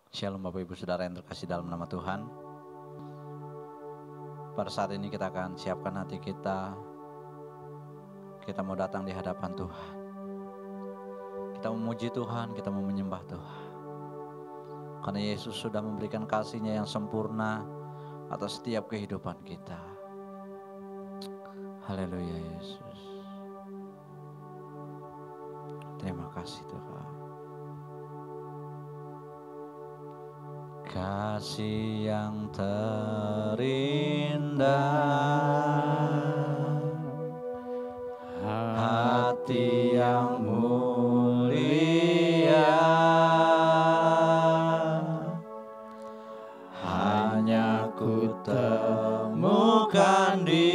Shalom Bapak Ibu Saudara yang terkasih dalam nama Tuhan. Pada saat ini kita akan siapkan hati kita. Kita mau datang di hadapan Tuhan. Kita memuji Tuhan, kita mau menyembah Tuhan. Karena Yesus sudah memberikan kasih-Nya yang sempurna atas setiap kehidupan kita. Haleluya Yesus. Terima kasih Tuhan. Kasih yang terindah, hati yang mulia, hanya ku temukan di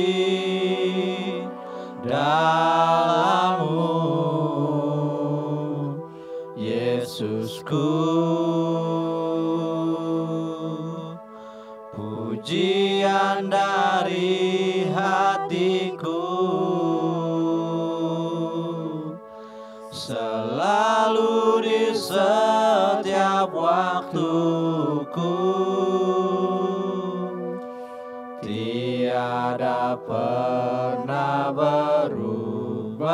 dalam-Mu, Yesusku. Pujian dari hatiku, selalu di setiap waktuku, tiada pernah berubah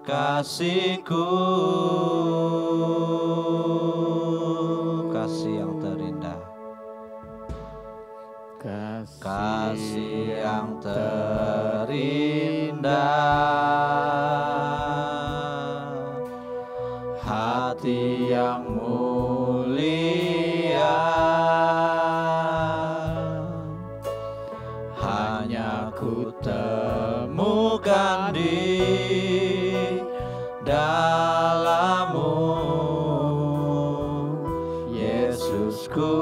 kasih-Ku. Kasih yang terindah, kasih yang terindah, hati yang mulia, hanya ku temukan di dalam-Mu, Yesusku.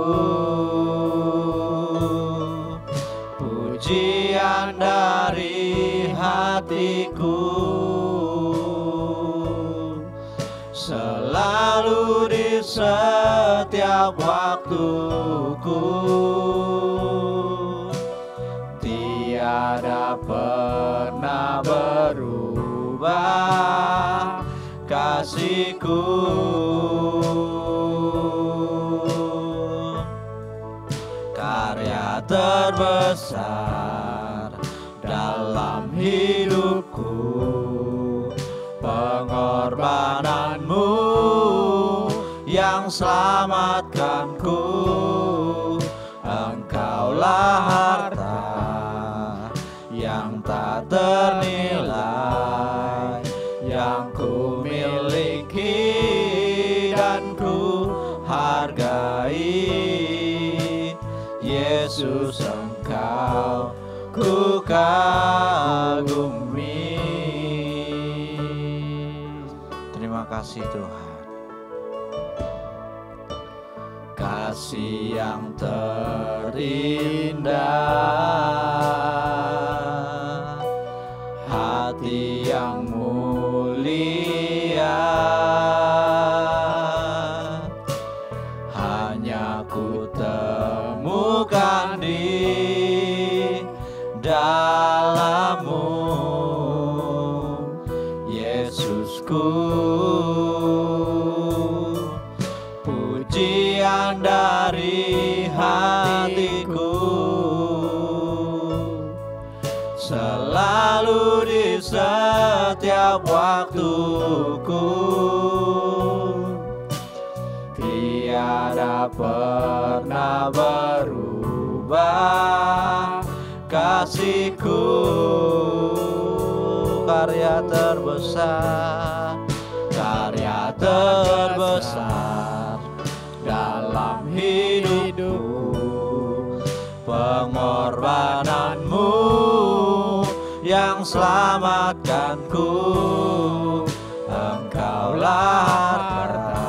Pujian dari hatiku, selalu di setiap waktuku, tiada pernah berubah kasih-Ku. Karya terbesar dalam hidupku, pengorbanan-Mu yang selamatkanku. Engkaulah harta yang tak ternilai, yang ku miliki dan ku hargai. Yesus, Engkau ku kagumi. Terima kasih Tuhan. Kasih yang terindah, hati yang mulia, hanya ku temukan di dalam-Mu, Yesusku. Pujian dari hatiku, selalu di setiap waktuku, tiada pernah berubah kasih-Ku. Karya terbesar, karya terbesar dalam hidupku, pengorbanan-Mu yang selamatkanku. Engkaulah harta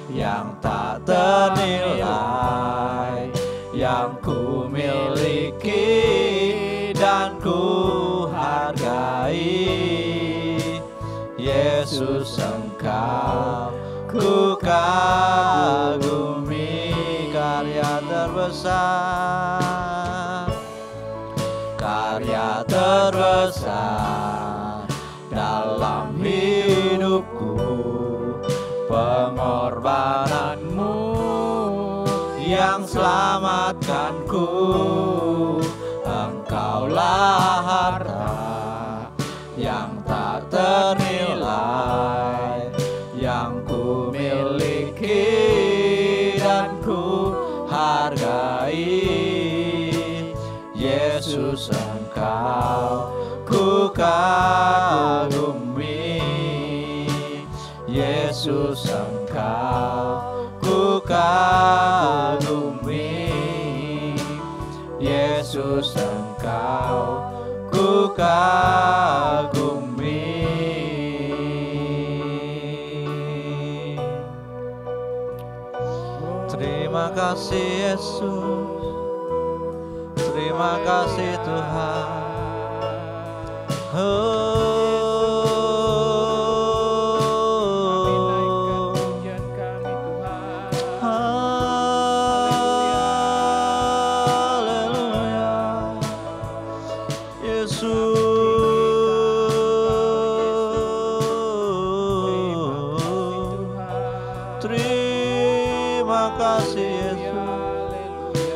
yang tak ternilai, yang ku miliki dan ku hargai. Yesus, Engkau ku kagumi. Karya terbesar, karya terbesar dalam hidupku, pengorbanan yang selamatkanku. Engkaulah harta yang tak ternilai, yang ku miliki dan ku hargai. Yesus, Engkau ku kagumi. Yesus, Engkau ku kagumi. Yesus, Engkau ku kagumi. Terima kasih Yesus, terima kasih Tuhan.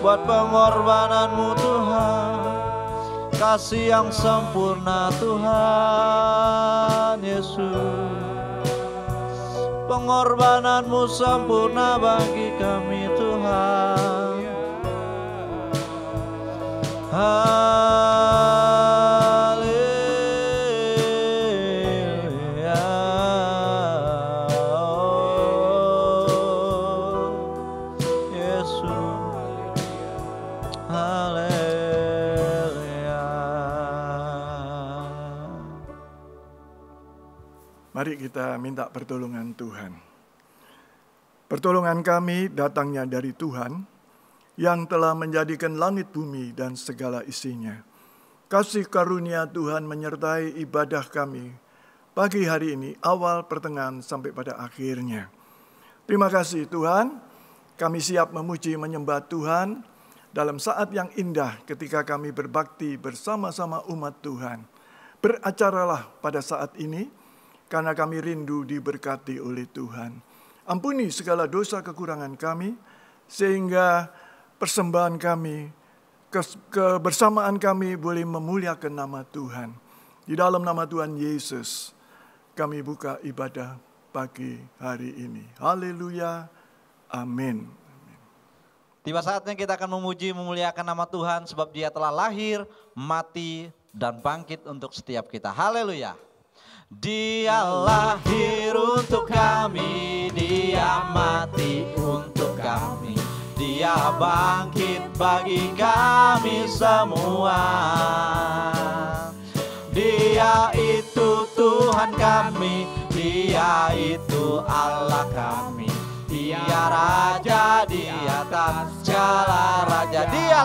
Buat pengorbananmu Tuhan, kasih yang sempurna Tuhan Yesus. Pengorbananmu sempurna bagi kami Tuhan. Mari kita minta pertolongan Tuhan. Pertolongan kami datangnya dari Tuhan yang telah menjadikan langit bumi dan segala isinya. Kasih karunia Tuhan menyertai ibadah kami pagi hari ini, awal, pertengahan, sampai pada akhirnya. Terima kasih Tuhan, kami siap memuji menyembah Tuhan dalam saat yang indah ketika kami berbakti bersama-sama umat Tuhan. Beracaralah pada saat ini, karena kami rindu diberkati oleh Tuhan. Ampuni segala dosa kekurangan kami, sehingga persembahan kami, kebersamaan kami boleh memuliakan nama Tuhan. Di dalam nama Tuhan Yesus, kami buka ibadah pagi hari ini. Haleluya, amin. Tiba saatnya kita akan memuji, memuliakan nama Tuhan, sebab Dia telah lahir, mati, dan bangkit untuk setiap kita. Haleluya. Dia lahir untuk kami, Dia mati untuk kami, Dia bangkit bagi kami semua. Dia itu Tuhan kami, Dia itu Allah kami, Dia Raja di atas segala raja. Dia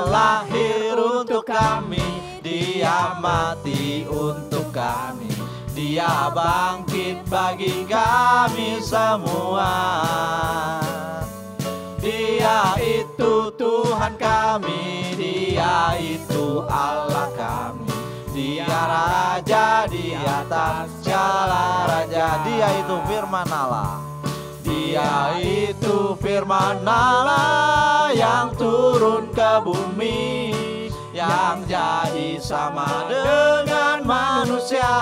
lahir untuk kami, Dia mati untuk kami, Dia bangkit bagi kami semua. Dia itu Tuhan kami, Dia itu Allah kami, Dia Raja di atas segala raja. Dia itu firman Allah. Dia itu firman Allah yang turun ke bumi, yang jadi sama dengan manusia.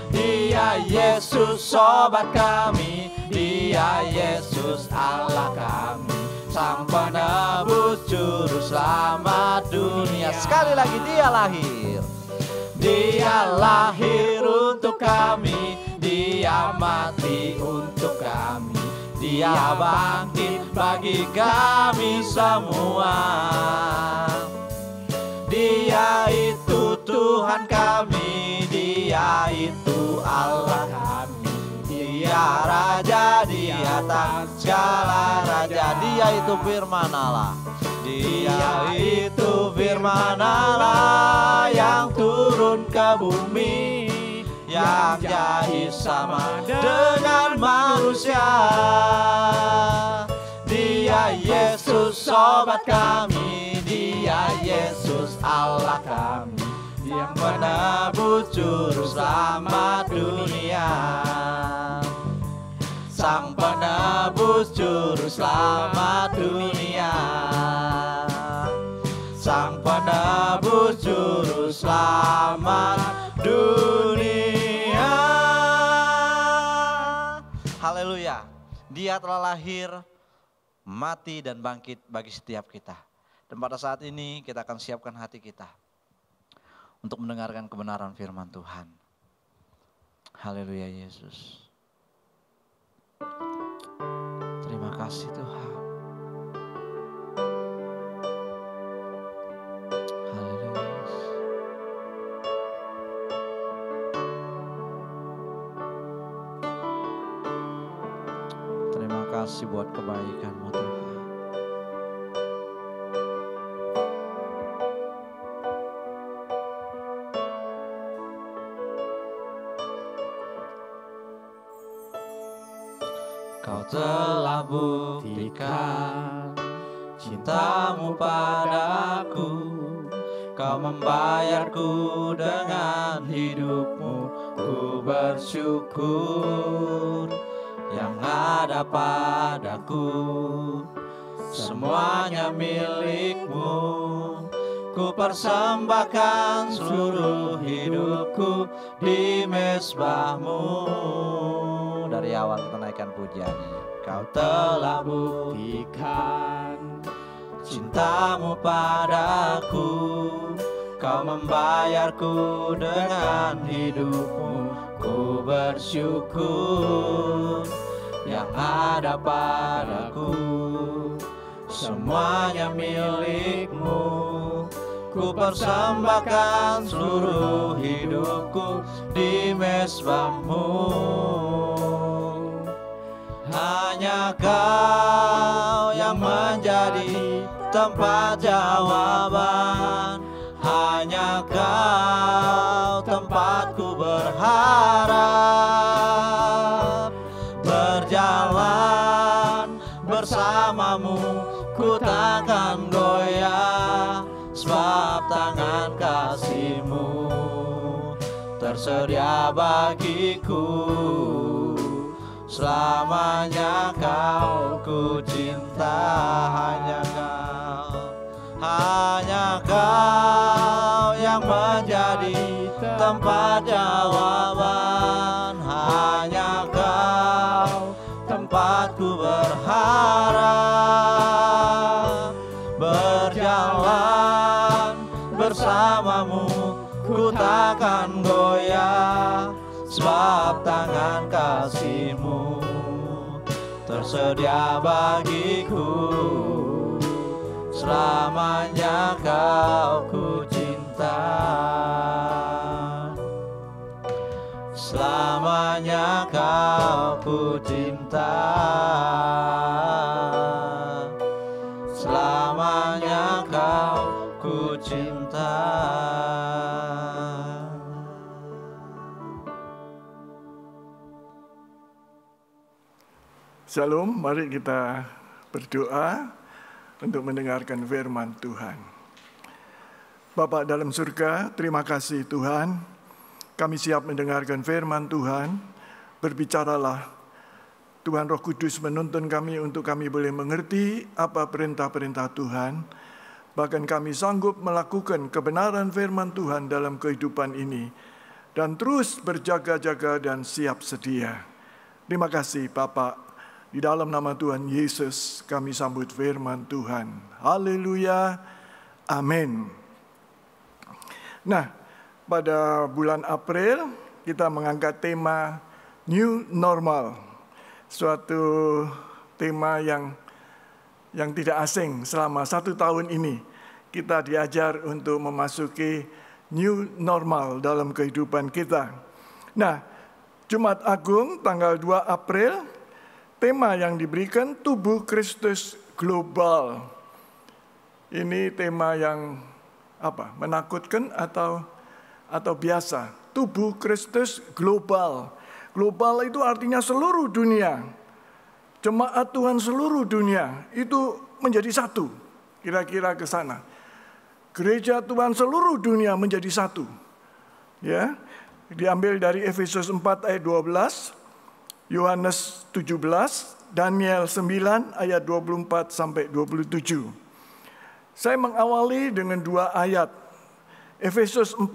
Dia Yesus sobat kami, Dia Yesus Allah kami, Sang penebus juru selamat dunia. Sekali lagi, Dia lahir untuk kami, Dia mati untuk kami, Dia bangkit bagi kami semua. Dia itu Tuhan kami, Dia itu Allah kami, Dia Raja di atas segala raja. Dia itu firman Allah. Dia itu firman Allah yang turun ke bumi, yang jadi sama dengan manusia. Dia Yesus sobat kami, Dia Yesus Allah kami, yang menebus juru selamat dunia. Sang Juru Selamat dunia, Sang Penebus Juru Selamat dunia. Haleluya. Dia telah lahir, mati dan bangkit bagi setiap kita. Dan pada saat ini kita akan siapkan hati kita untuk mendengarkan kebenaran firman Tuhan. Haleluya Yesus. Terima kasih Tuhan. Haleluya Yesus. Terima kasih buat kebaikan-Mu Tuhan. Kau telah buktikan cinta-Mu padaku, Kau membayarku dengan hidup-Mu. Ku bersyukur yang ada padaku, semuanya milik-Mu. Ku persembahkan seluruh hidupku di mezbah-Mu. Dari awal kita naikkan pujiannya. Kau telah buktikan cinta-Mu padaku, Kau membayarku dengan hidup-Mu. Ku bersyukur yang ada padaku, semuanya milik-Mu. Ku persembahkan seluruh hidupku di mezbah-Mu. Hanya Kau yang menjadi tempat jawaban, hanya Kau tempatku berharap. Berjalan bersama-Mu ku takkan goyah, sebab tangan kasih-Mu tersedia bagiku. Selamanya Kau ku cinta, hanya Kau yang menjadi tempat jawaban, hanya Kau tempatku berharap. Berjalan bersama-Mu ku takkan goyah, sebab tangan kasih-Mu tersedia bagiku. Selamanya Kau ku cinta, selamanya Kau ku cinta, selamanya Kau ku cinta. Shalom, mari kita berdoa untuk mendengarkan firman Tuhan. Bapa dalam surga, terima kasih Tuhan. Kami siap mendengarkan firman Tuhan. Berbicaralah. Tuhan Roh Kudus menuntun kami untuk kami boleh mengerti apa perintah-perintah Tuhan. Bahkan kami sanggup melakukan kebenaran firman Tuhan dalam kehidupan ini. Dan terus berjaga-jaga dan siap sedia. Terima kasih Bapak. Di dalam nama Tuhan Yesus kami sambut firman Tuhan. Haleluya. Amin. Nah, pada bulan April kita mengangkat tema New Normal. Suatu tema yang tidak asing selama 1 tahun ini. Kita diajar untuk memasuki New Normal dalam kehidupan kita. Nah, Jumat Agung tanggal 2 April, tema yang diberikan tubuh Kristus global. Ini tema yang menakutkan atau biasa? Tubuh Kristus global. Global itu artinya seluruh dunia. Jemaat Tuhan seluruh dunia itu menjadi satu. Kira-kira ke sana. Gereja Tuhan seluruh dunia menjadi satu. Ya, diambil dari Efesus 4 ayat 12. Yohanes 17, Daniel 9 ayat 24 sampai 27. Saya mengawali dengan 2 ayat. Efesus 4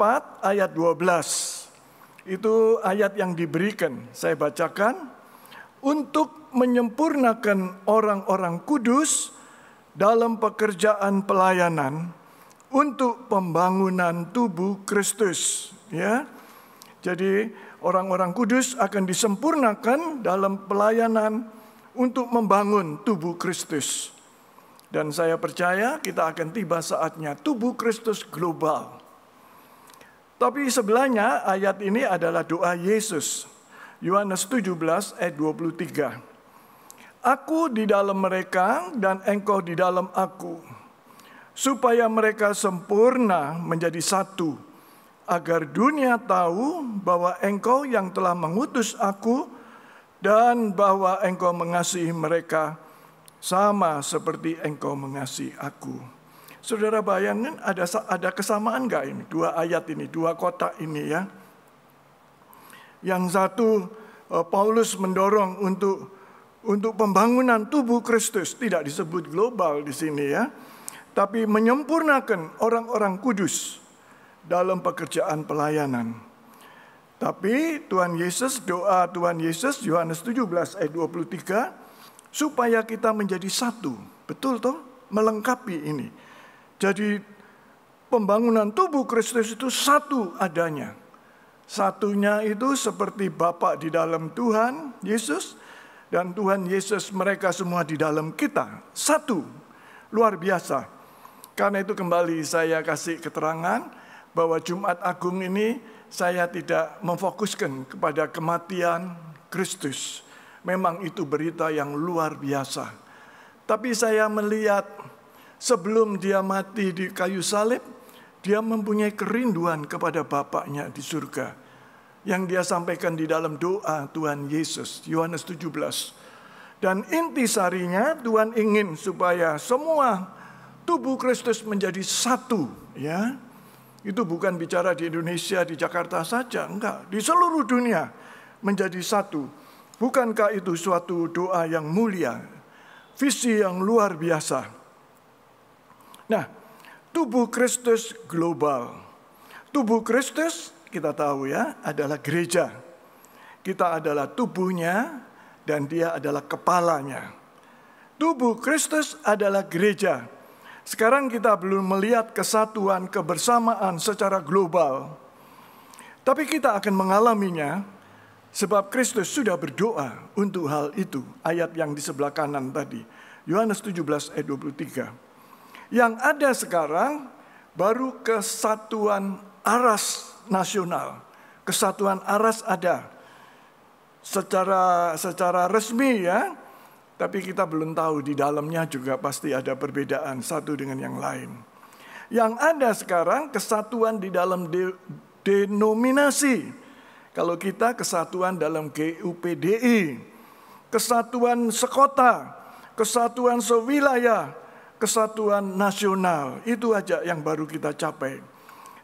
ayat 12. Itu ayat yang diberikan. Saya bacakan. Untuk menyempurnakan orang-orang kudus dalam pekerjaan pelayanan untuk pembangunan tubuh Kristus. Ya. Jadi orang-orang kudus akan disempurnakan dalam pelayanan untuk membangun tubuh Kristus. Dan saya percaya kita akan tiba saatnya tubuh Kristus global. Tapi sebelahnya ayat ini adalah doa Yesus. Yohanes 17 ayat 23. Aku di dalam mereka dan engkau di dalam aku, supaya mereka sempurna menjadi satu, agar dunia tahu bahwa engkau yang telah mengutus aku dan bahwa engkau mengasihi mereka sama seperti engkau mengasihi aku. Saudara bayangkan ada kesamaan nggak ini? 2 ayat ini, 2 kotak ini ya. Yang satu Paulus mendorong untuk pembangunan tubuh Kristus, tidak disebut global di sini ya, tapi menyempurnakan orang-orang kudus dalam pekerjaan pelayanan. Tapi Tuhan Yesus, doa Tuhan Yesus Yohanes 17 ayat 23, supaya kita menjadi satu. Betul toh? Melengkapi ini. Jadi pembangunan tubuh Kristus itu satu adanya. Satunya itu seperti Bapa di dalam Tuhan Yesus dan Tuhan Yesus mereka semua di dalam kita. Satu. Luar biasa. Karena itu kembali saya kasih keterangan bahwa Jumat Agung ini saya tidak memfokuskan kepada kematian Kristus. Memang itu berita yang luar biasa. Tapi saya melihat sebelum dia mati di kayu salib, dia mempunyai kerinduan kepada Bapaknya di surga. Yang dia sampaikan di dalam doa Tuhan Yesus, Yohanes 17. Dan intisarinya Tuhan ingin supaya semua tubuh Kristus menjadi satu. Ya, itu bukan bicara di Indonesia, di Jakarta saja. Enggak, di seluruh dunia menjadi satu. Bukankah itu suatu doa yang mulia? Visi yang luar biasa. Nah, tubuh Kristus global. Tubuh Kristus kita tahu ya adalah gereja. Kita adalah tubuhnya dan dia adalah kepalanya. Tubuh Kristus adalah gereja. Sekarang kita belum melihat kesatuan kebersamaan secara global. Tapi kita akan mengalaminya sebab Kristus sudah berdoa untuk hal itu. Ayat yang di sebelah kanan tadi. Yohanes 17 ayat 23. Yang ada sekarang baru kesatuan aras nasional. Kesatuan aras ada secara resmi ya. Tapi kita belum tahu di dalamnya juga pasti ada perbedaan satu dengan yang lain. Yang ada sekarang kesatuan di dalam denominasi. Kalau kita kesatuan dalam GUPDI, kesatuan sekota, kesatuan sewilayah, kesatuan nasional, itu aja yang baru kita capai.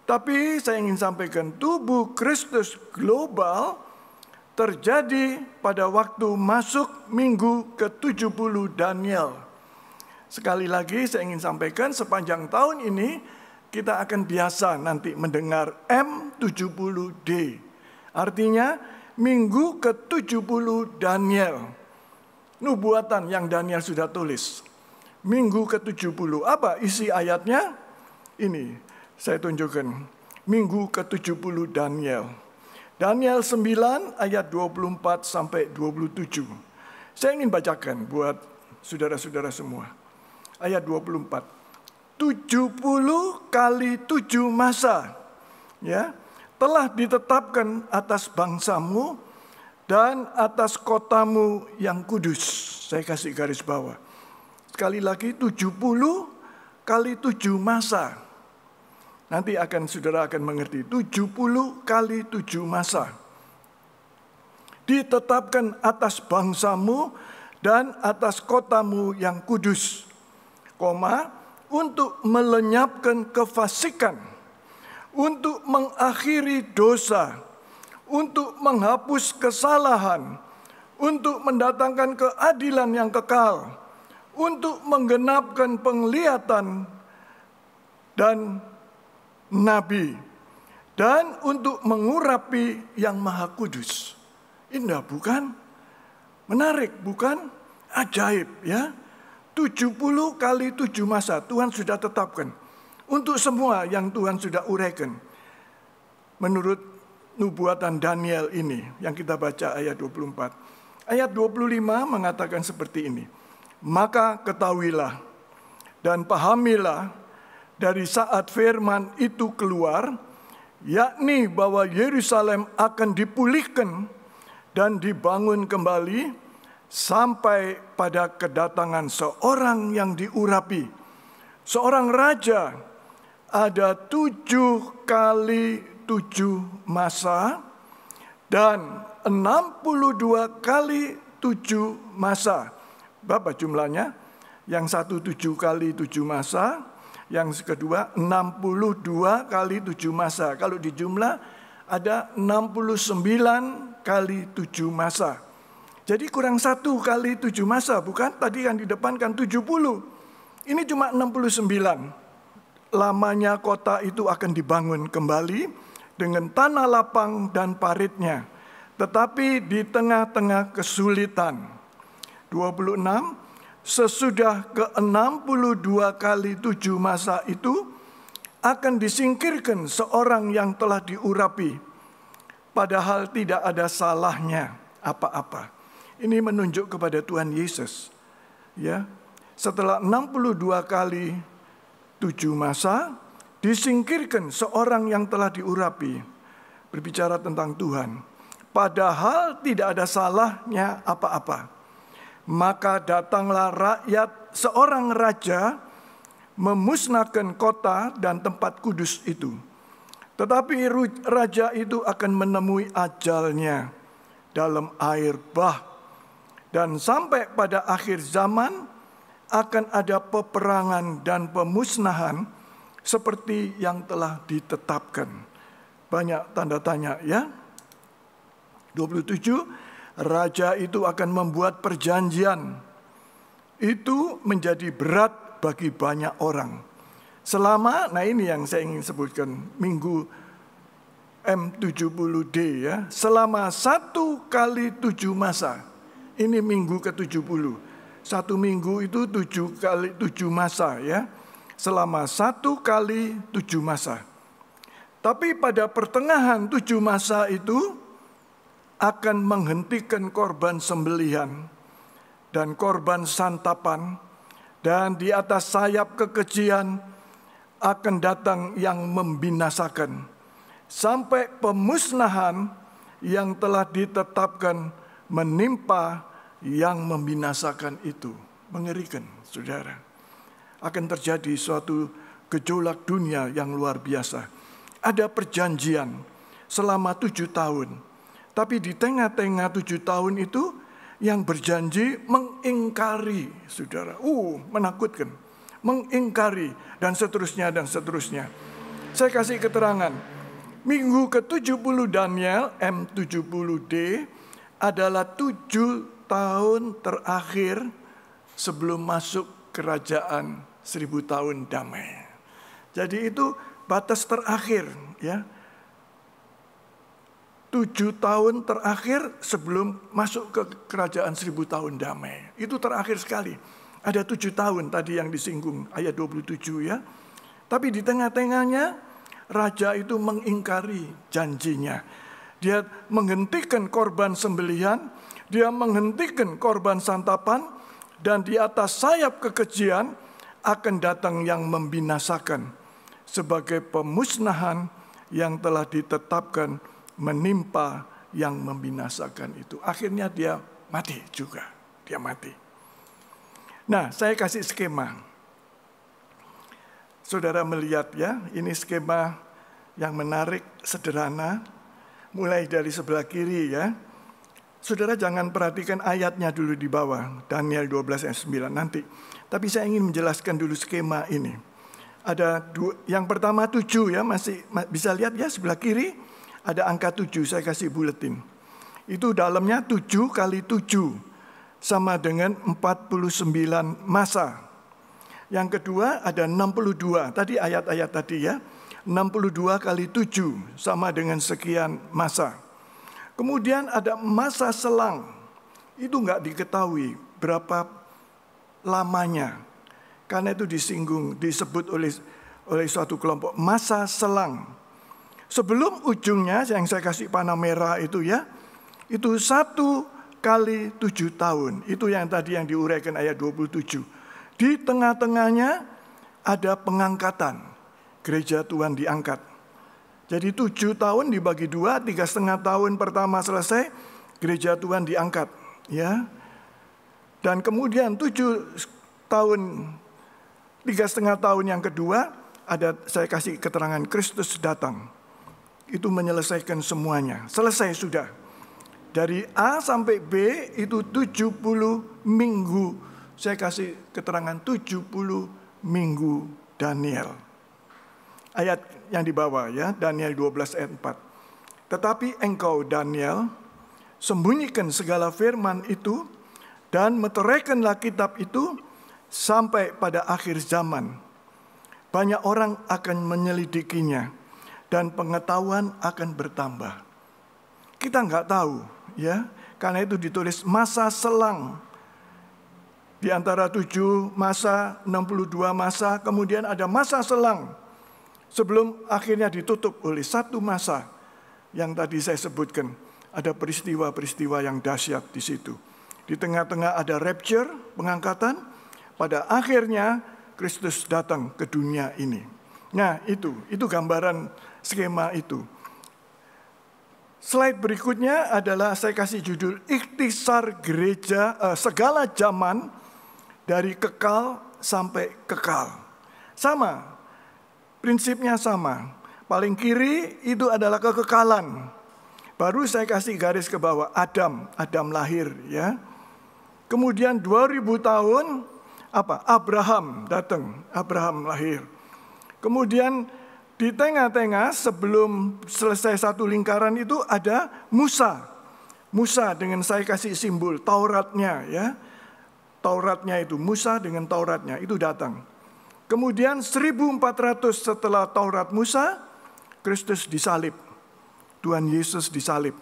Tapi saya ingin sampaikan tubuh Kristus global terjadi pada waktu masuk minggu ke-70 Daniel. Sekali lagi saya ingin sampaikan sepanjang tahun ini kita akan biasa nanti mendengar M70D. Artinya minggu ke-70 Daniel. Nubuatan yang Daniel sudah tulis. Minggu ke-70. Apa isi ayatnya? Ini saya tunjukkan. Minggu ke-70 Daniel. Daniel 9 ayat 24 sampai 27. Saya ingin bacakan buat saudara-saudara semua. Ayat 24. 70 kali 7 masa. Ya. Telah ditetapkan atas bangsamu dan atas kotamu yang kudus. Saya kasih garis bawah. Sekali lagi 70 kali 7 masa. Nanti saudara akan mengerti. 70 kali 7 masa. Ditetapkan atas bangsamu dan atas kotamu yang kudus. Untuk melenyapkan kefasikan. Untuk mengakhiri dosa, untuk menghapus kesalahan, untuk mendatangkan keadilan yang kekal, untuk menggenapkan penglihatan dan nabi, dan untuk mengurapi yang maha kudus. Indah bukan? Menarik bukan? Ajaib ya. 70 kali 7 masa Tuhan sudah tetapkan untuk semua yang Tuhan sudah uraikan. Menurut nubuatan Daniel ini yang kita baca ayat 24. Ayat 25 mengatakan seperti ini. Maka ketahuilah dan pahamilah dari saat firman itu keluar, yakni bahwa Yerusalem akan dipulihkan dan dibangun kembali sampai pada kedatangan seorang yang diurapi, seorang raja. Ada 7 kali 7 masa dan 62 kali 7 masa. Berapa jumlahnya? Yang satu 7 kali 7 masa, yang kedua 62 kali 7 masa. Kalau dijumlah ada 69 kali 7 masa. Jadi kurang 1 kali 7 masa, bukan? Tadi yang di depan kan 70. Ini cuma 69. Lamanya kota itu akan dibangun kembali dengan tanah lapang dan paritnya. Tetapi di tengah-tengah kesulitan. 26, sesudah ke-62 kali 7 masa itu akan disingkirkan seorang yang telah diurapi. Padahal tidak ada salahnya apa-apa. Ini menunjuk kepada Tuhan Yesus. Ya, setelah 62 kali 7 masa, disingkirkan seorang yang telah diurapi. Berbicara tentang Tuhan. Padahal tidak ada salahnya apa-apa. Maka datanglah rakyat seorang raja memusnahkan kota dan tempat kudus itu. Tetapi raja itu akan menemui ajalnya dalam air bah. Dan sampai pada akhir zaman akan ada peperangan dan pemusnahan seperti yang telah ditetapkan. Banyak tanda tanya ya. 27, raja itu akan membuat perjanjian. Itu menjadi berat bagi banyak orang. Selama, nah ini yang saya ingin sebutkan, minggu M70D ya. Selama 1 kali 7 masa. Ini minggu ke-70. 1 minggu itu 7 kali 7 masa ya. Selama 1 kali 7 masa. Tapi pada pertengahan 7 masa itu akan menghentikan korban sembelihan dan korban santapan, dan di atas sayap kekejian akan datang yang membinasakan sampai pemusnahan yang telah ditetapkan menimpa yang membinasakan itu. Mengerikan, saudara. Akan terjadi suatu gejolak dunia yang luar biasa. Ada perjanjian selama 7 tahun. Tapi di tengah-tengah 7 tahun itu yang berjanji mengingkari, saudara. Menakutkan. Mengingkari dan seterusnya dan seterusnya. Saya kasih keterangan. Minggu ke-70 Daniel M70D adalah 7 tahun terakhir sebelum masuk kerajaan 1000 tahun damai. Jadi itu batas terakhir ya. 7 tahun terakhir sebelum masuk ke kerajaan 1000 tahun damai. Itu terakhir sekali. Ada 7 tahun tadi yang disinggung ayat 27 ya. Tapi di tengah-tengahnya raja itu mengingkari janjinya. Dia menghentikan korban sembelihan, dia menghentikan korban santapan, dan di atas sayap kekejian akan datang yang membinasakan sebagai pemusnahan yang telah ditetapkan menimpa yang membinasakan itu. Akhirnya dia mati juga. Dia mati. Nah, saya kasih skema. Saudara melihat ya, ini skema yang menarik, sederhana. Mulai dari sebelah kiri ya. Saudara jangan perhatikan ayatnya dulu di bawah. Daniel 12 ayat 9 nanti. Tapi saya ingin menjelaskan dulu skema ini. Ada yang pertama 7 ya, masih bisa lihat ya sebelah kiri. Ada angka 7, saya kasih buletin. Itu dalamnya 7 kali 7 sama dengan 49 masa. Yang kedua ada 62, tadi ayat-ayat tadi ya. 62 kali 7 sama dengan sekian masa. Kemudian ada masa selang. Itu enggak diketahui berapa lamanya. Karena itu disebut oleh suatu kelompok masa selang. Sebelum ujungnya yang saya kasih panah merah itu ya, itu 1 kali 7 tahun. Itu yang tadi yang diuraikan ayat 27. Di tengah-tengahnya ada pengangkatan. Gereja Tuhan diangkat. Jadi 7 tahun dibagi 2, 3,5 tahun pertama selesai, gereja Tuhan diangkat. Ya. Dan kemudian 7 tahun, 3,5 tahun yang kedua, saya kasih keterangan Kristus datang. Itu menyelesaikan semuanya. Selesai sudah. Dari A sampai B itu 70 minggu. Saya kasih keterangan 70 minggu Daniel. Ayat yang di bawah ya, Daniel 12 ayat 4. Tetapi engkau Daniel, sembunyikan segala firman itu dan meteraikanlah kitab itu sampai pada akhir zaman. Banyak orang akan menyelidikinya dan pengetahuan akan bertambah. Kita nggak tahu ya, karena itu ditulis masa selang. Di antara 7 masa, 62 masa, kemudian ada masa selang. Sebelum akhirnya ditutup oleh 1 masa yang tadi saya sebutkan. Ada peristiwa-peristiwa yang dahsyat di situ. Di tengah-tengah ada rapture, pengangkatan. Pada akhirnya Kristus datang ke dunia ini. Nah itu gambaran skema itu. Slide berikutnya adalah saya kasih judul Ikhtisar Gereja segala zaman dari kekal sampai kekal. Sama, prinsipnya sama. Paling kiri itu adalah kekekalan. Baru saya kasih garis ke bawah Adam lahir ya. Kemudian 2000 tahun Abraham datang, Abraham lahir. Kemudian di tengah-tengah sebelum selesai satu lingkaran itu ada Musa. Musa dengan saya kasih simbol Tauratnya ya. Tauratnya itu Musa dengan Tauratnya itu datang. Kemudian 1400 setelah Taurat Musa, Kristus disalib. Tuhan Yesus disalib.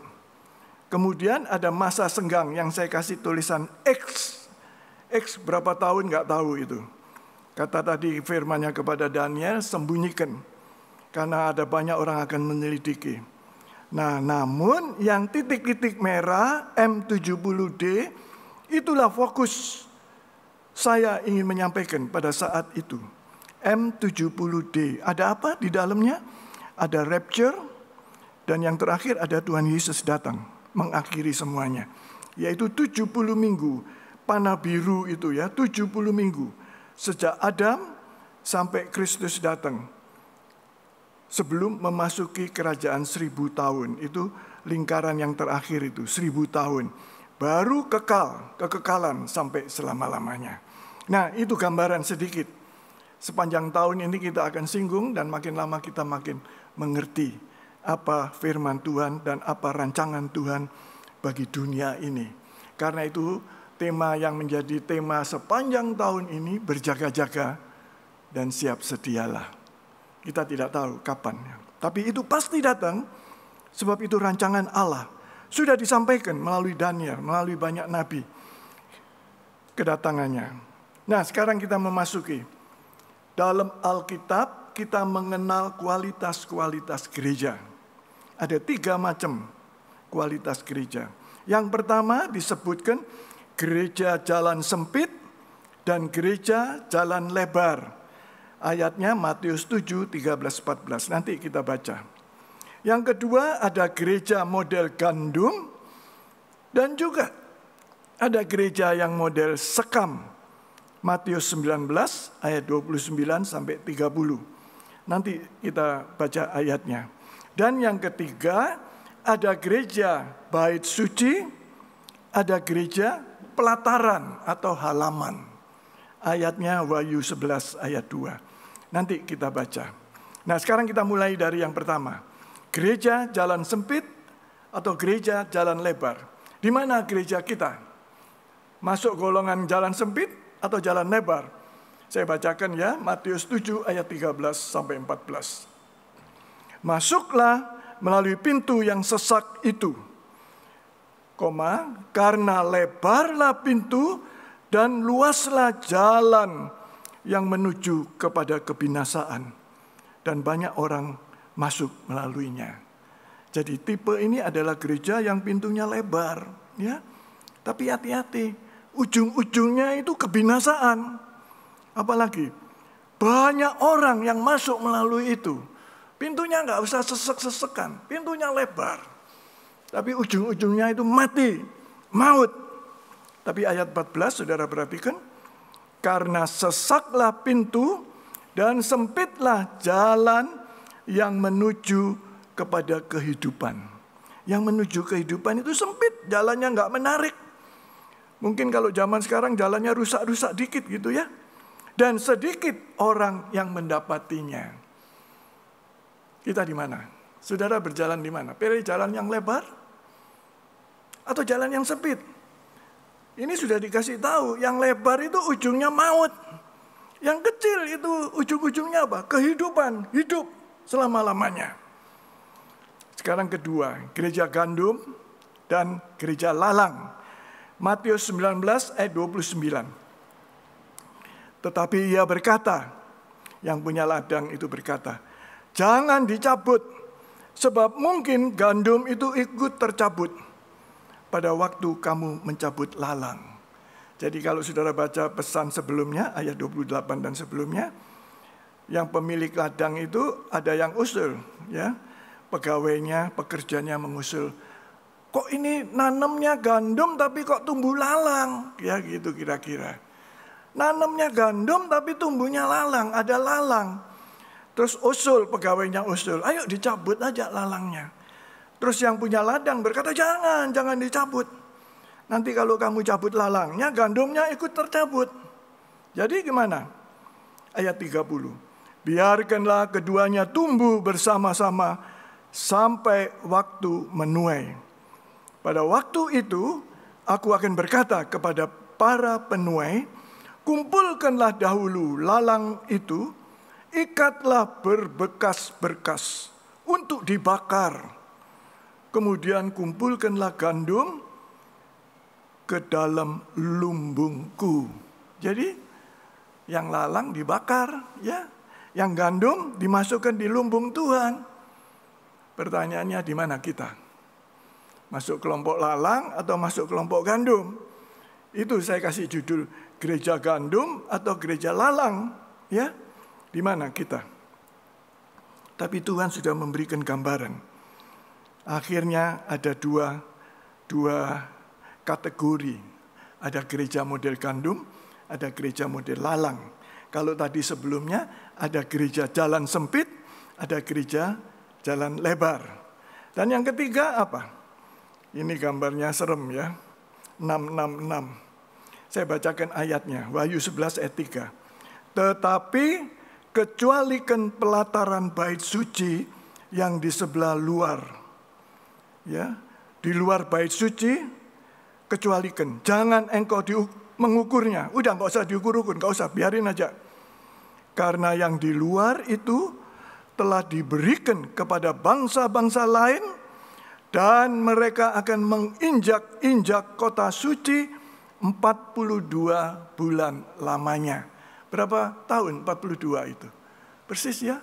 Kemudian ada masa senggang yang saya kasih tulisan X. X berapa tahun nggak tahu itu. Kata tadi firman-Nya kepada Daniel, sembunyikan. Karena ada banyak orang akan menyelidiki. Nah, namun yang titik-titik merah M70D, itulah fokus saya ingin menyampaikan pada saat itu. M70D, ada apa di dalamnya? Ada rapture, dan yang terakhir ada Tuhan Yesus datang, mengakhiri semuanya. Yaitu 70 minggu, panah biru itu ya, 70 minggu. Sejak Adam sampai Kristus datang. Sebelum memasuki kerajaan 1000 tahun, itu lingkaran yang terakhir itu, 1000 tahun. Baru kekekalan sampai selama-lamanya. Nah itu gambaran sedikit. Sepanjang tahun ini kita akan singgung dan makin lama kita makin mengerti apa firman Tuhan dan apa rancangan Tuhan bagi dunia ini. Karena itu tema yang menjadi tema sepanjang tahun ini berjaga-jaga dan siap sedialah. Kita tidak tahu kapan. Tapi itu pasti datang sebab itu rancangan Allah. Sudah disampaikan melalui Daniel, melalui banyak nabi kedatangannya. Nah sekarang kita memasuki. Dalam Alkitab kita mengenal kualitas-kualitas gereja. Ada 3 macam kualitas gereja. Yang pertama disebutkan gereja jalan sempit dan gereja jalan lebar. Ayatnya Matius 7, 13-14. Nanti kita baca. Yang kedua ada gereja model gandum. Dan juga ada gereja yang model sekam. Matius 19 ayat 29-30. Nanti kita baca ayatnya. Dan yang ketiga ada gereja bait suci. Ada gereja pelataran atau halaman. Ayatnya Wahyu 11 ayat 2. Nanti kita baca. Nah sekarang kita mulai dari yang pertama. Gereja jalan sempit atau gereja jalan lebar? Di mana gereja kita? Masuk golongan jalan sempit atau jalan lebar? Saya bacakan ya, Matius 7 ayat 13 sampai 14. Masuklah melalui pintu yang sesak itu, karena lebarlah pintu dan luaslah jalan yang menuju kepada kebinasaan, dan banyak orang masuk melaluinya. Jadi tipe ini adalah gereja yang pintunya lebar, ya. Tapi hati-hati, ujung-ujungnya itu kebinasaan. Apalagi banyak orang yang masuk melalui itu. Pintunya nggak usah sesek-sesekan, pintunya lebar. Tapi ujung-ujungnya itu mati, maut. Tapi ayat 14 saudara perhatikan, karena sesaklah pintu dan sempitlah jalan yang menuju kepada kehidupan. Yang menuju kehidupan itu sempit, jalannya nggak menarik. Mungkin kalau zaman sekarang jalannya rusak-rusak dikit gitu ya. Dan sedikit orang yang mendapatinya. Kita di mana? Saudara berjalan di mana? Pilih jalan yang lebar atau jalan yang sempit? Ini sudah dikasih tahu, yang lebar itu ujungnya maut. Yang kecil itu ujung-ujungnya apa? Kehidupan, hidup selama-lamanya. Sekarang kedua, gereja gandum dan gereja lalang. Matius 19 ayat 29. Tetapi ia berkata, yang punya ladang itu berkata, jangan dicabut, sebab mungkin gandum itu ikut tercabut pada waktu kamu mencabut lalang. Jadi kalau saudara baca pesan sebelumnya, ayat 28 dan sebelumnya, yang pemilik ladang itu ada yang usul, ya, pegawainya, pekerjanya mengusul. Kok ini nanamnya gandum tapi kok tumbuh lalang? Ya gitu kira-kira. Nanamnya gandum tapi tumbuhnya lalang, ada lalang. Terus usul, pegawainya usul, ayo dicabut aja lalangnya. Terus yang punya ladang berkata, jangan dicabut. Nanti kalau kamu cabut lalangnya, gandumnya ikut tercabut. Jadi gimana? Ayat 30. Biarkanlah keduanya tumbuh bersama-sama sampai waktu menuai. Pada waktu itu, aku akan berkata kepada para penuai, kumpulkanlah dahulu lalang itu, ikatlah berbekas-berkas untuk dibakar. Kemudian kumpulkanlah gandum ke dalam lumbungku. Jadi yang lalang dibakar, ya. Yang gandum dimasukkan di lumbung Tuhan. Pertanyaannya di mana kita? Masuk kelompok lalang atau masuk kelompok gandum? Itu saya kasih judul gereja gandum atau gereja lalang, ya. Di mana kita? Tapi Tuhan sudah memberikan gambaran. Akhirnya ada dua kategori. Ada gereja model gandum, ada gereja model lalang. Kalau tadi sebelumnya ada gereja jalan sempit, ada gereja jalan lebar. Dan yang ketiga apa? Ini gambarnya serem ya. 666. Saya bacakan ayatnya, Wahyu 11 ayat 3. Tetapi kecualikan pelataran bait suci yang di sebelah luar. Ya, di luar bait suci kecualikan. Jangan engkau mengukurnya. Udah nggak usah diukur-ukur, nggak usah, biarin aja. Karena yang di luar itu telah diberikan kepada bangsa-bangsa lain dan mereka akan menginjak-injak kota suci 42 bulan lamanya. Berapa tahun 42 itu? Persis ya,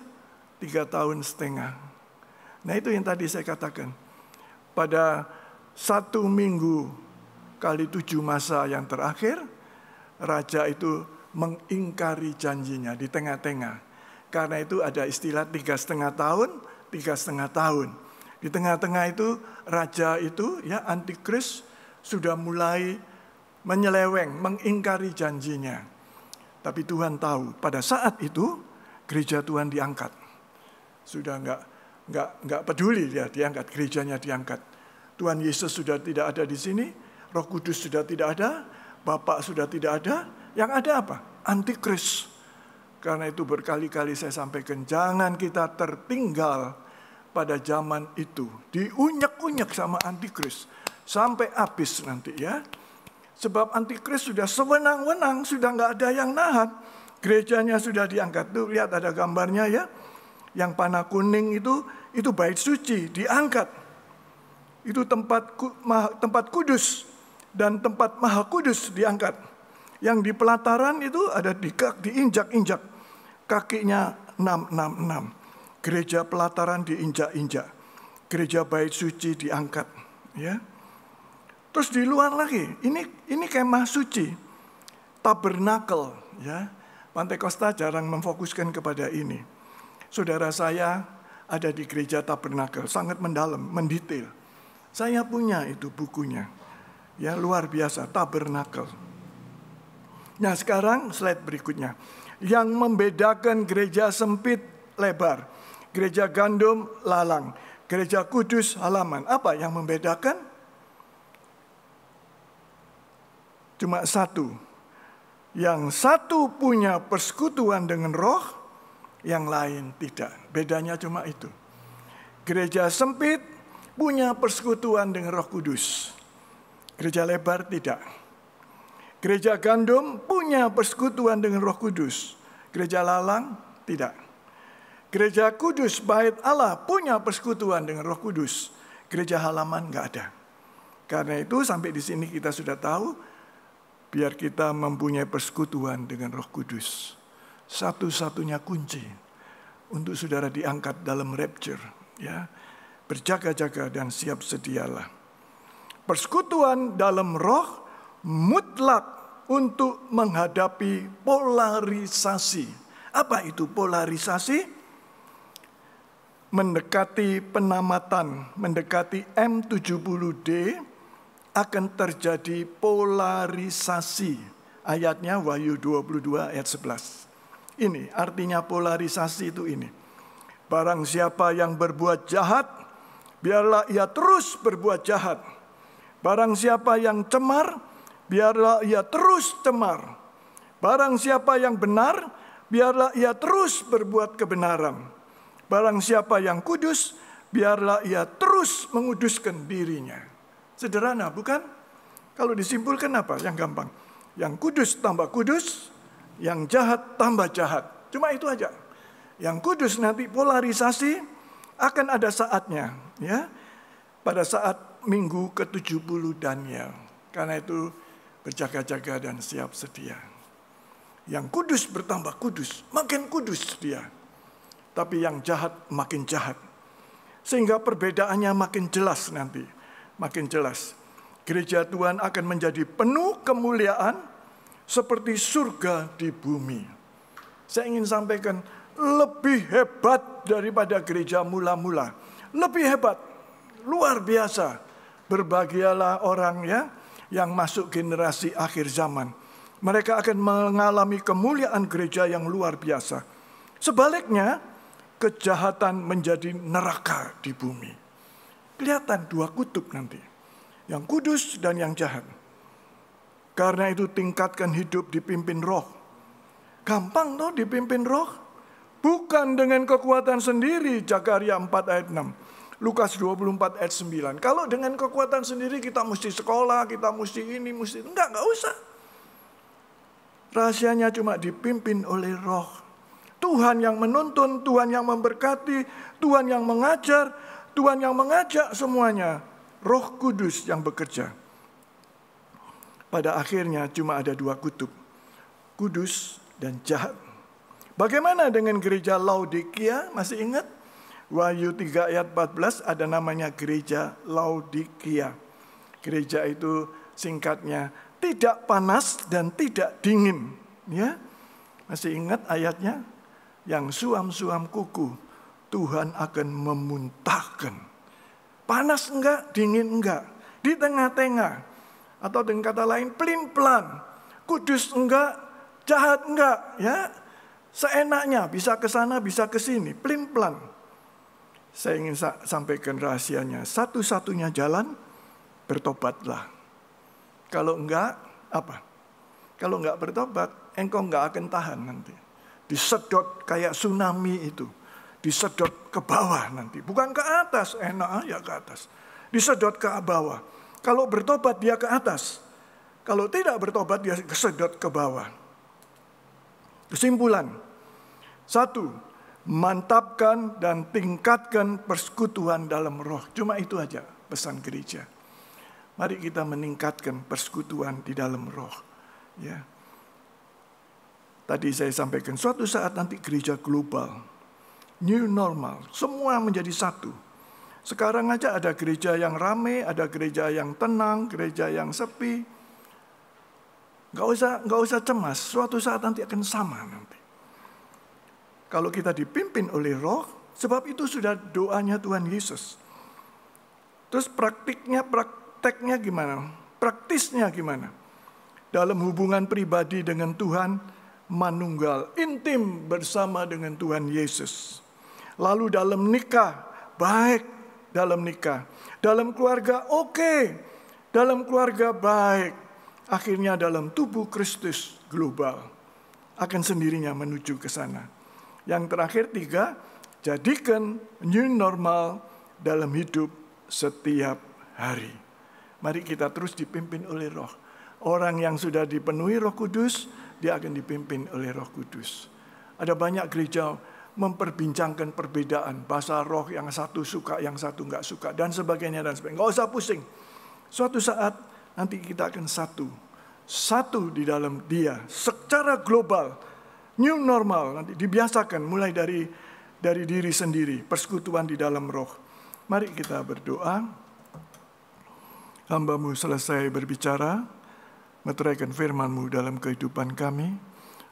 3,5 tahun. Nah itu yang tadi saya katakan. Pada 1 minggu kali 7 masa yang terakhir, raja itu mengingkari janjinya di tengah-tengah. Karena itu ada istilah 3,5 tahun, 3,5 tahun. Di tengah-tengah itu raja itu ya antikris sudah mulai menyeleweng, mengingkari janjinya. Tapi Tuhan tahu pada saat itu gereja Tuhan diangkat. Sudah enggak peduli dia diangkat, gerejanya diangkat. Tuhan Yesus sudah tidak ada di sini, Roh Kudus sudah tidak ada, Bapa sudah tidak ada. Yang ada apa? Antikris. Karena itu berkali-kali saya sampaikan, jangan kita tertinggal pada zaman itu. Diunyak-unyak sama antikris. Sampai habis nanti ya. Sebab antikris sudah sewenang-wenang, sudah nggak ada yang nahan. Gerejanya sudah diangkat. Tuh lihat ada gambarnya ya. Yang panah kuning itu bait suci, diangkat. Itu tempat kudus dan tempat maha kudus diangkat. Yang di pelataran itu ada diinjak-injak. Kakinya 666. Gereja pelataran diinjak-injak. Gereja bait suci diangkat, ya. Terus di luar lagi, ini kemah suci, tabernakel, ya. Pantai Kosta jarang memfokuskan kepada ini. Saudara saya ada di gereja tabernakel, sangat mendalam, mendetail. Saya punya itu bukunya, ya luar biasa, tabernakel. Nah sekarang slide berikutnya, yang membedakan gereja sempit lebar, gereja gandum lalang, gereja kudus halaman. Apa yang membedakan? Cuma satu. Yang satu punya persekutuan dengan roh, yang lain tidak. Bedanya cuma itu. Gereja sempit punya persekutuan dengan Roh Kudus. Gereja lebar tidak. Gereja gandum punya persekutuan dengan Roh Kudus. Gereja lalang tidak. Gereja kudus bait Allah punya persekutuan dengan Roh Kudus. Gereja halaman enggak ada. Karena itu sampai di sini kita sudah tahu, biar kita mempunyai persekutuan dengan Roh Kudus. Satu-satunya kunci untuk saudara diangkat dalam rapture, ya. Berjaga-jaga dan siap sedialah. Persekutuan dalam roh mutlak untuk menghadapi polarisasi. Apa itu polarisasi? Mendekati penamatan, mendekati M70D, akan terjadi polarisasi. Ayatnya Wahyu 22 ayat 11. Ini artinya polarisasi itu ini. Barang siapa yang berbuat jahat, biarlah ia terus berbuat jahat. Barang siapa yang cemar, biarlah ia terus cemar. Barang siapa yang benar, biarlah ia terus berbuat kebenaran. Barang siapa yang kudus, biarlah ia terus menguduskan dirinya. Sederhana, bukan? Kalau disimpulkan apa? Yang gampang. Yang kudus tambah kudus, yang jahat tambah jahat. Cuma itu aja. Yang kudus nanti polarisasi akan ada saatnya, ya. Pada saat minggu ke-70 Daniel. Karena itu berjaga-jaga dan siap sedia. Yang kudus bertambah kudus, makin kudus dia. Tapi yang jahat makin jahat. Sehingga perbedaannya makin jelas nanti. Makin jelas. Gereja Tuhan akan menjadi penuh kemuliaan seperti surga di bumi. Saya ingin sampaikan, lebih hebat daripada gereja mula-mula. Lebih hebat, luar biasa. Berbahagialah orang ya yang masuk generasi akhir zaman. Mereka akan mengalami kemuliaan gereja yang luar biasa. Sebaliknya, kejahatan menjadi neraka di bumi. Kelihatan dua kutub nanti. Yang kudus dan yang jahat. Karena itu tingkatkan hidup dipimpin roh. Gampang toh dipimpin roh. Bukan dengan kekuatan sendiri. Zakaria 4 ayat 6. Lukas 24 ayat 9. Kalau dengan kekuatan sendiri kita mesti sekolah, kita mesti ini, mesti. Enggak usah. Rahasianya cuma dipimpin oleh roh. Tuhan yang menuntun, Tuhan yang memberkati, Tuhan yang mengajar, Tuhan yang mengajak semuanya. Roh Kudus yang bekerja. Pada akhirnya cuma ada dua kutub. Kudus dan jahat. Bagaimana dengan gereja Laodikia? Masih ingat? Wahyu 3 ayat 14 ada namanya gereja Laodikia. Gereja itu singkatnya tidak panas dan tidak dingin. Ya, masih ingat ayatnya? Yang suam-suam kuku. Tuhan akan memuntahkan. Panas enggak, dingin enggak. Di tengah-tengah. Atau dengan kata lain, pelin-pelan. Kudus enggak, jahat enggak. Ya, seenaknya, bisa ke sana, bisa ke sini. Pelin-pelan. Saya ingin sampaikan rahasianya. Satu-satunya jalan, bertobatlah. Kalau enggak, apa? Kalau enggak bertobat, engkau enggak akan tahan nanti. Disedot kayak tsunami itu. disedot ke bawah nanti. Bukan ke atas, enak aja ke atas. Disedot ke bawah. Kalau bertobat dia ke atas. Kalau tidak bertobat dia kesedot ke bawah. Kesimpulan. 1. Mantapkan dan tingkatkan persekutuan dalam roh. Cuma itu aja pesan gereja. Mari kita meningkatkan persekutuan di dalam roh. Ya. Tadi saya sampaikan, suatu saat nanti gereja global, new normal, semua menjadi satu. Sekarang aja ada gereja yang ramai, ada gereja yang tenang, gereja yang sepi. Nggak usah cemas, suatu saat nanti akan sama nanti. Kalau kita dipimpin oleh roh, sebab itu sudah doanya Tuhan Yesus. Terus prakteknya gimana? Praktisnya gimana? Dalam hubungan pribadi dengan Tuhan, manunggal, intim bersama dengan Tuhan Yesus. Lalu dalam nikah, baik dalam nikah. Dalam keluarga, oke. Dalam keluarga, baik. Akhirnya dalam tubuh Kristus global. Akan sendirinya menuju ke sana. Yang terakhir 3, jadikan new normal dalam hidup setiap hari. Mari kita terus dipimpin oleh roh. Orang yang sudah dipenuhi Roh Kudus, dia akan dipimpin oleh Roh Kudus. Ada banyak gereja memperbincangkan perbedaan. Bahasa roh yang satu suka, yang satu enggak suka. Dan sebagainya, dan sebagainya. Enggak usah pusing. Suatu saat nanti kita akan satu. Satu di dalam dia. Secara global. New normal. Nanti dibiasakan mulai dari diri sendiri. Persekutuan di dalam roh. Mari kita berdoa. Hamba-Mu selesai berbicara, meteraikan firman-Mu dalam kehidupan kami,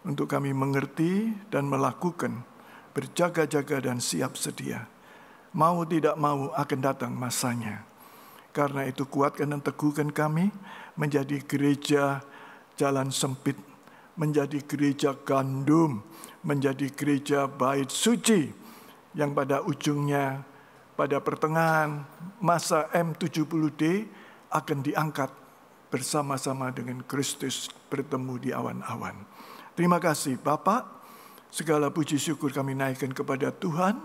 untuk kami mengerti dan melakukan, berjaga-jaga dan siap sedia. Mau tidak mau akan datang masanya. Karena itu kuatkan dan teguhkan kami, menjadi gereja jalan sempit, menjadi gereja gandum, menjadi gereja bait suci, yang pada ujungnya, pada pertengahan masa M70D, akan diangkat bersama-sama dengan Kristus bertemu di awan-awan. Terima kasih Bapak, segala puji syukur kami naikkan kepada Tuhan,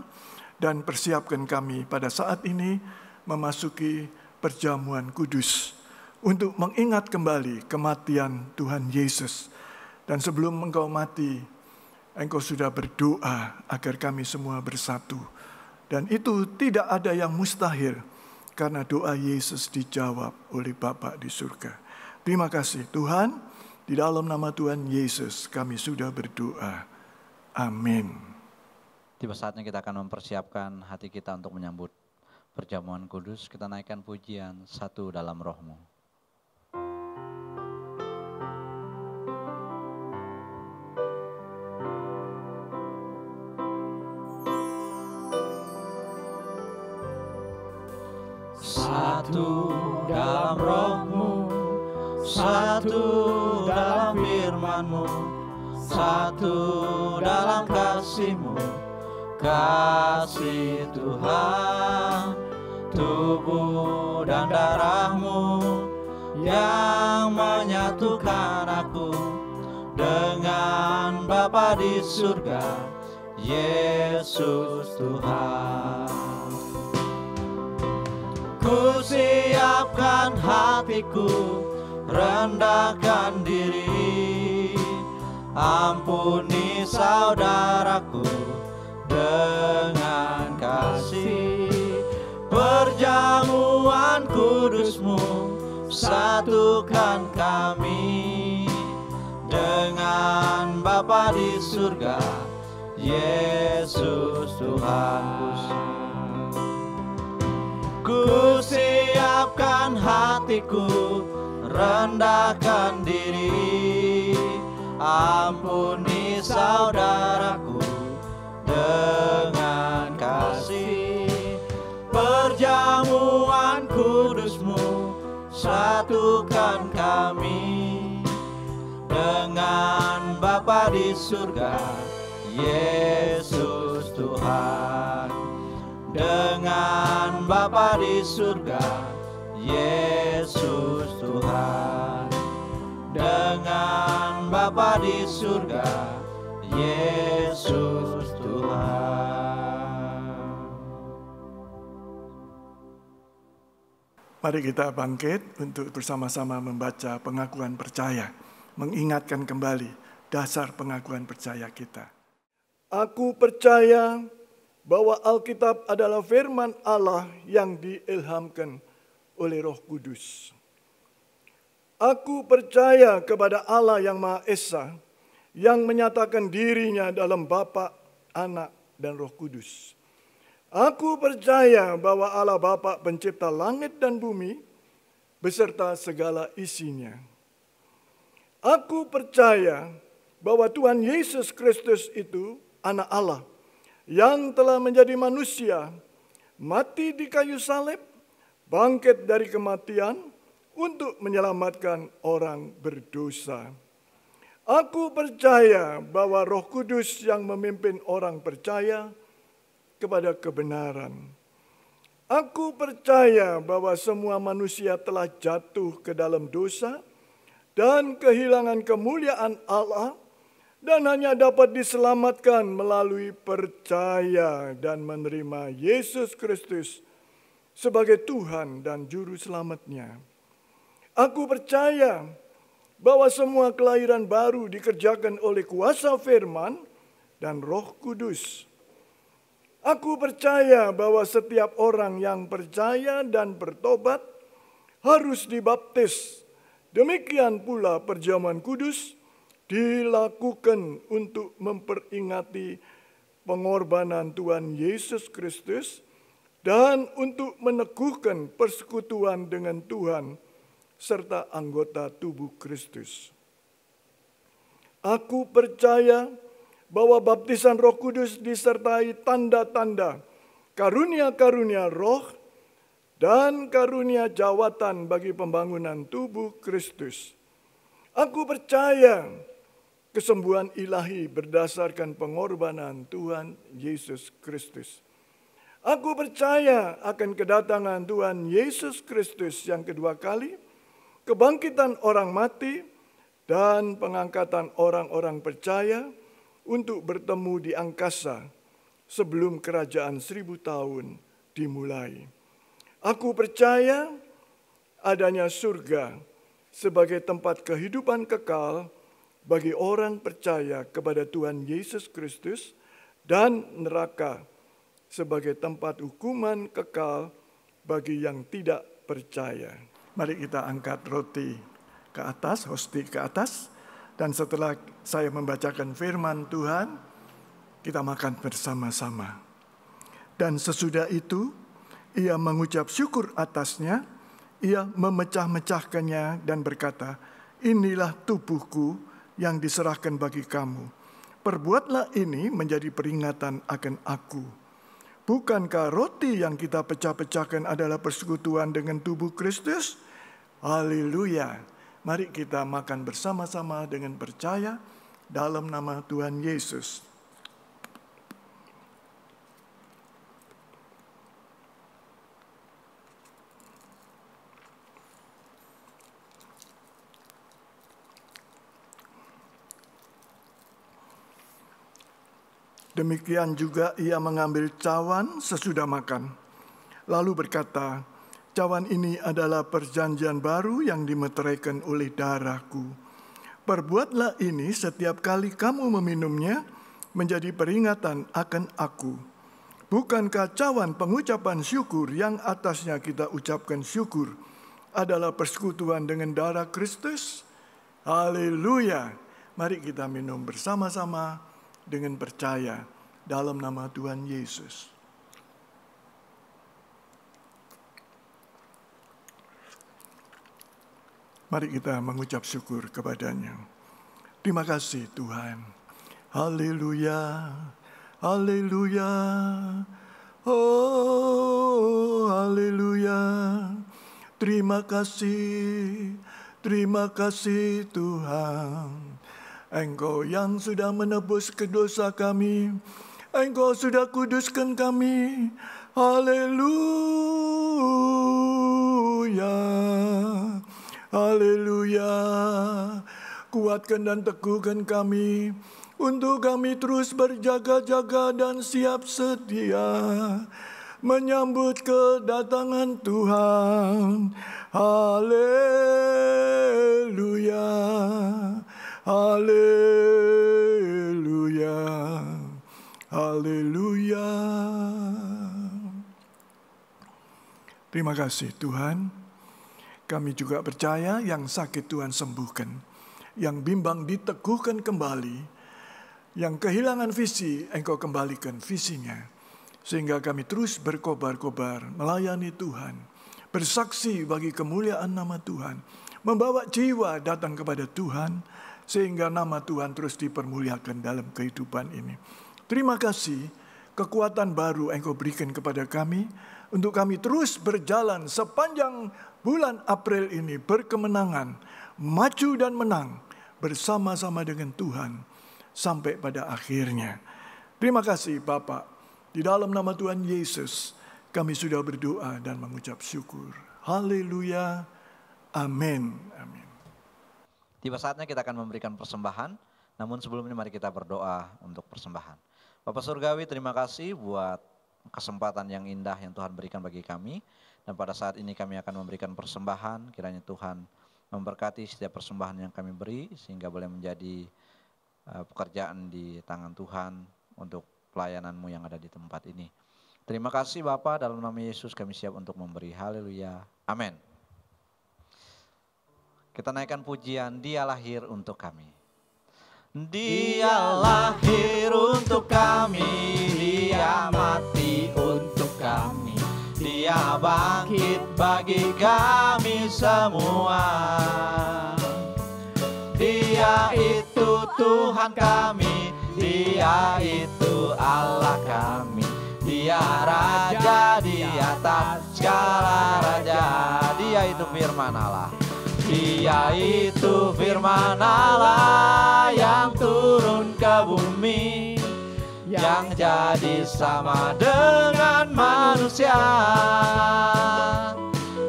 dan persiapkan kami pada saat ini memasuki perjamuan kudus, untuk mengingat kembali kematian Tuhan Yesus. Dan sebelum Engkau mati, Engkau sudah berdoa agar kami semua bersatu. Dan itu tidak ada yang mustahil, karena doa Yesus dijawab oleh Bapa di surga. Terima kasih Tuhan, di dalam nama Tuhan Yesus kami sudah berdoa. Amin. Tiba saatnya kita akan mempersiapkan hati kita untuk menyambut perjamuan kudus. Kita naikkan pujian Satu Dalam Roh-Mu. Satu dalam roh-Mu, satu dalam firman-Mu, satu dalam kasih-Mu, kasih Tuhan, tubuh dan darah-Mu yang menyatukan aku dengan Bapa di surga, Yesus Tuhan. Ku siapkan hatiku, rendahkan diri, ampuni saudaraku dengan kasih. Perjamuan kudus-Mu satukan kami dengan Bapa di surga, Yesus Tuhan. Ku siapkan hatiku, rendahkan diri, ampuni saudaraku dengan kasih. Perjamuan kudus-Mu satukan kami dengan Bapa di surga, Yesus Tuhan. Dengan Bapa di surga, Yesus Tuhan. Dengan Bapa di surga, Yesus Tuhan. Mari kita bangkit untuk bersama-sama membaca pengakuan percaya, mengingatkan kembali dasar pengakuan percaya kita. Aku percaya bahwa Alkitab adalah firman Allah yang diilhamkan oleh Roh Kudus. Aku percaya kepada Allah yang Maha Esa, yang menyatakan dirinya dalam Bapa, Anak, dan Roh Kudus. Aku percaya bahwa Allah Bapa pencipta langit dan bumi beserta segala isinya. Aku percaya bahwa Tuhan Yesus Kristus itu anak Allah yang telah menjadi manusia, mati di kayu salib, bangkit dari kematian untuk menyelamatkan orang berdosa. Aku percaya bahwa Roh Kudus yang memimpin orang percaya kepada kebenaran. Aku percaya bahwa semua manusia telah jatuh ke dalam dosa dan kehilangan kemuliaan Allah dan hanya dapat diselamatkan melalui percaya dan menerima Yesus Kristus sebagai Tuhan dan Juru Selamatnya. Aku percaya bahwa semua kelahiran baru dikerjakan oleh kuasa firman dan Roh Kudus. Aku percaya bahwa setiap orang yang percaya dan bertobat harus dibaptis. Demikian pula perjamuan kudus dilakukan untuk memperingati pengorbanan Tuhan Yesus Kristus dan untuk meneguhkan persekutuan dengan Tuhan serta anggota tubuh Kristus. Aku percaya bahwa baptisan Roh Kudus disertai tanda-tanda, karunia-karunia roh, dan karunia jawatan bagi pembangunan tubuh Kristus. Aku percaya kesembuhan ilahi berdasarkan pengorbanan Tuhan Yesus Kristus. Aku percaya akan kedatangan Tuhan Yesus Kristus yang kedua kali, kebangkitan orang mati, dan pengangkatan orang-orang percaya untuk bertemu di angkasa sebelum kerajaan 1000 tahun dimulai. Aku percaya adanya surga sebagai tempat kehidupan kekal bagi orang percaya kepada Tuhan Yesus Kristus dan neraka sebagai tempat hukuman kekal bagi yang tidak percaya. Mari kita angkat roti ke atas, hosti ke atas. Dan setelah saya membacakan firman Tuhan, kita makan bersama-sama. Dan sesudah itu, ia mengucap syukur atasnya, ia memecah-mecahkannya dan berkata, inilah tubuhku yang diserahkan bagi kamu. Perbuatlah ini menjadi peringatan akan aku. Bukankah roti yang kita pecah-pecahkan adalah persekutuan dengan tubuh Kristus? Haleluya. Mari kita makan bersama-sama dengan percaya dalam nama Tuhan Yesus. Demikian juga ia mengambil cawan sesudah makan, lalu berkata, cawan ini adalah perjanjian baru yang dimeteraikan oleh darahku. Perbuatlah ini setiap kali kamu meminumnya menjadi peringatan akan aku. Bukankah cawan pengucapan syukur yang atasnya kita ucapkan syukur adalah persekutuan dengan darah Kristus? Haleluya. Mari kita minum bersama-sama dengan percaya dalam nama Tuhan Yesus. Mari kita mengucap syukur kepadanya. Terima kasih Tuhan. Haleluya, haleluya, oh haleluya. Terima kasih Tuhan. Engkau yang sudah menebus kedosa kami, Engkau sudah kuduskan kami. Haleluya. Haleluya. Kuatkan dan teguhkan kami untuk kami terus berjaga-jaga dan siap sedia menyambut kedatangan Tuhan. Haleluya, haleluya, haleluya. Terima kasih Tuhan. Kami juga percaya yang sakit Tuhan sembuhkan, yang bimbang diteguhkan kembali, yang kehilangan visi Engkau kembalikan visinya, sehingga kami terus berkobar-kobar melayani Tuhan, bersaksi bagi kemuliaan nama Tuhan, membawa jiwa datang kepada Tuhan, sehingga nama Tuhan terus dipermuliakan dalam kehidupan ini. Terima kasih, kekuatan baru Engkau berikan kepada kami, untuk kami terus berjalan sepanjang bulan April ini berkemenangan, maju dan menang bersama-sama dengan Tuhan sampai pada akhirnya. Terima kasih Bapak. Di dalam nama Tuhan Yesus kami sudah berdoa dan mengucap syukur. Haleluya. Amin. Amin. Tiba saatnya kita akan memberikan persembahan. Namun sebelumnya mari kita berdoa untuk persembahan. Bapak Surgawi, terima kasih buat kesempatan yang indah yang Tuhan berikan bagi kami. Dan pada saat ini kami akan memberikan persembahan. Kiranya Tuhan memberkati setiap persembahan yang kami beri, sehingga boleh menjadi pekerjaan di tangan Tuhan untuk pelayanan-Mu yang ada di tempat ini. Terima kasih Bapa, dalam nama Yesus kami siap untuk memberi. Haleluya. Amin. Kita naikkan pujian, Dia lahir untuk kami. Dia lahir untuk kami, Dia mati untuk kami, Dia bangkit bagi kami semua. Dia itu Tuhan kami, Dia itu Allah kami, Dia Raja di atas segala raja. Dia itu firman Allah, Dia itu firman Allah yang turun ke bumi, yang jadi sama dengan manusia.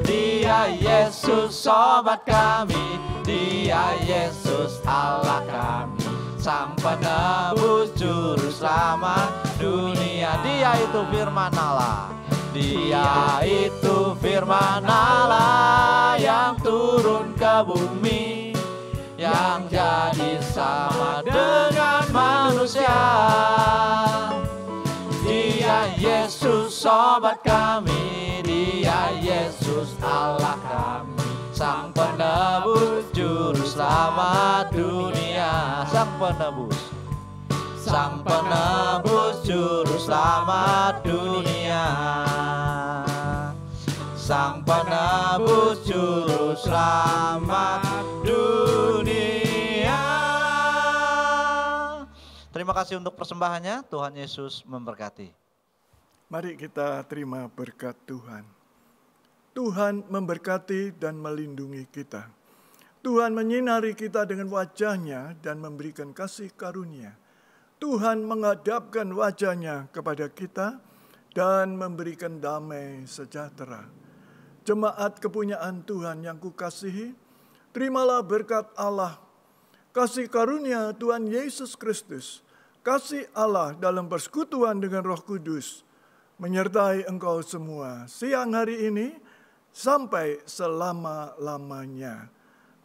Dia Yesus sobat kami, Dia Yesus Allah kami, Sang penebus juru selamat dunia. Dia itu firman Allah, Dia itu firman Allah yang turun ke bumi, yang jadi sama dengan manusia. Dia Yesus sobat kami, Dia Yesus Allah kami, Sang penebus juru selamat dunia. Sang penebus, Sang penebus juru selamat dunia, Sang penebus juru selamat dunia. Terima kasih untuk persembahannya. Tuhan Yesus memberkati. Mari kita terima berkat Tuhan. Tuhan memberkati dan melindungi kita. Tuhan menyinari kita dengan wajah-Nya dan memberikan kasih karunia. Tuhan menghadapkan wajah-Nya kepada kita dan memberikan damai sejahtera. Jemaat kepunyaan Tuhan yang kukasihi, terimalah berkat Allah, kasih karunia Tuhan Yesus Kristus, kasih Allah dalam persekutuan dengan Roh Kudus, menyertai engkau semua siang hari ini sampai selama-lamanya.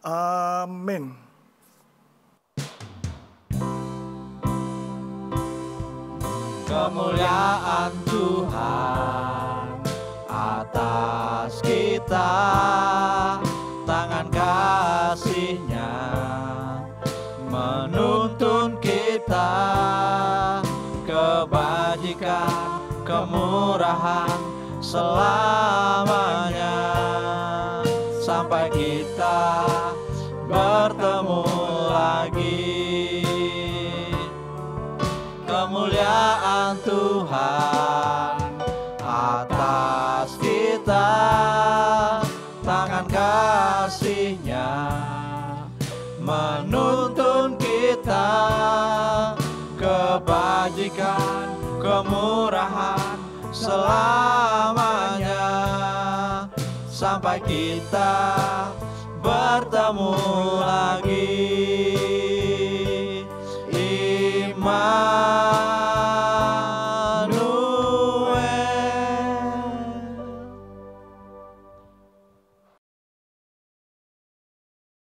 Amin. Kemuliaan Tuhan atas kita, tangan kasih-Nya menuntun kita, kebajikan, kemurahan selamanya, sampai kita bertemu lagi. Kemuliaan Tuhan atas kita, tangan kasih-Nya menuntun kita, kebajikan, kemurahan selamanya, sampai kita bertemu